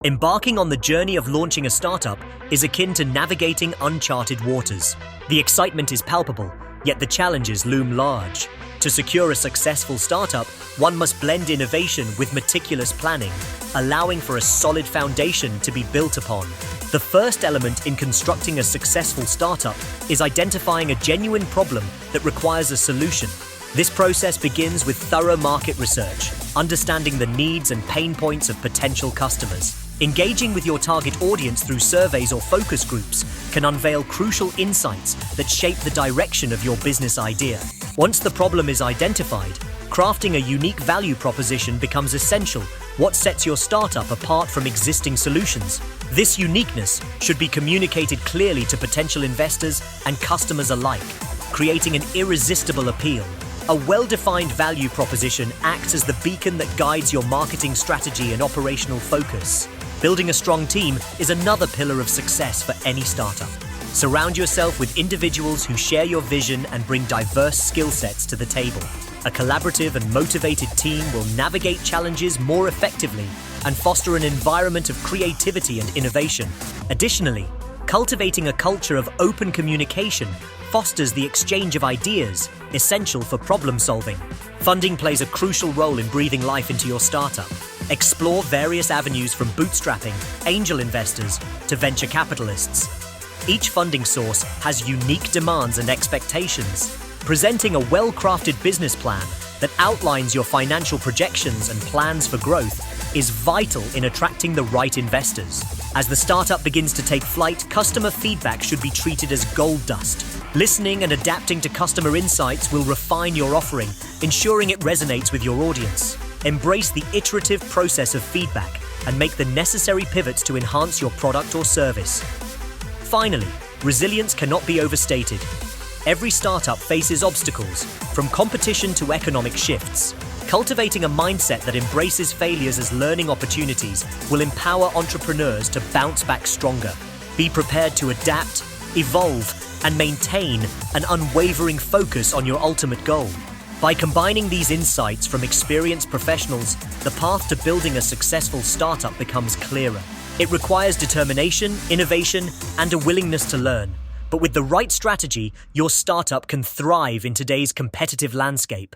Embarking on the journey of launching a startup is akin to navigating uncharted waters. The excitement is palpable, yet the challenges loom large. To secure a successful startup, one must blend innovation with meticulous planning, allowing for a solid foundation to be built upon. The first element in constructing a successful startup is identifying a genuine problem that requires a solution. This process begins with thorough market research, understanding the needs and pain points of potential customers. Engaging with your target audience through surveys or focus groups can unveil crucial insights that shape the direction of your business idea. Once the problem is identified, crafting a unique value proposition becomes essential. What sets your startup apart from existing solutions? This uniqueness should be communicated clearly to potential investors and customers alike, creating an irresistible appeal. A well-defined value proposition acts as the beacon that guides your marketing strategy and operational focus. Building a strong team is another pillar of success for any startup. Surround yourself with individuals who share your vision and bring diverse skill sets to the table. A collaborative and motivated team will navigate challenges more effectively and foster an environment of creativity and innovation. Additionally, cultivating a culture of open communication fosters the exchange of ideas, essential for problem solving. Funding plays a crucial role in breathing life into your startup. Explore various avenues from bootstrapping, angel investors, to venture capitalists. Each funding source has unique demands and expectations. Presenting a well-crafted business plan that outlines your financial projections and plans for growth is vital in attracting the right investors. As the startup begins to take flight, customer feedback should be treated as gold dust. Listening and adapting to customer insights will refine your offering, ensuring it resonates with your audience. Embrace the iterative process of feedback and make the necessary pivots to enhance your product or service. Finally, resilience cannot be overstated. Every startup faces obstacles, from competition to economic shifts. Cultivating a mindset that embraces failures as learning opportunities will empower entrepreneurs to bounce back stronger. Be prepared to adapt, evolve, and maintain an unwavering focus on your ultimate goal. By combining these insights from experienced professionals, the path to building a successful startup becomes clearer. It requires determination, innovation, and a willingness to learn. But with the right strategy, your startup can thrive in today's competitive landscape.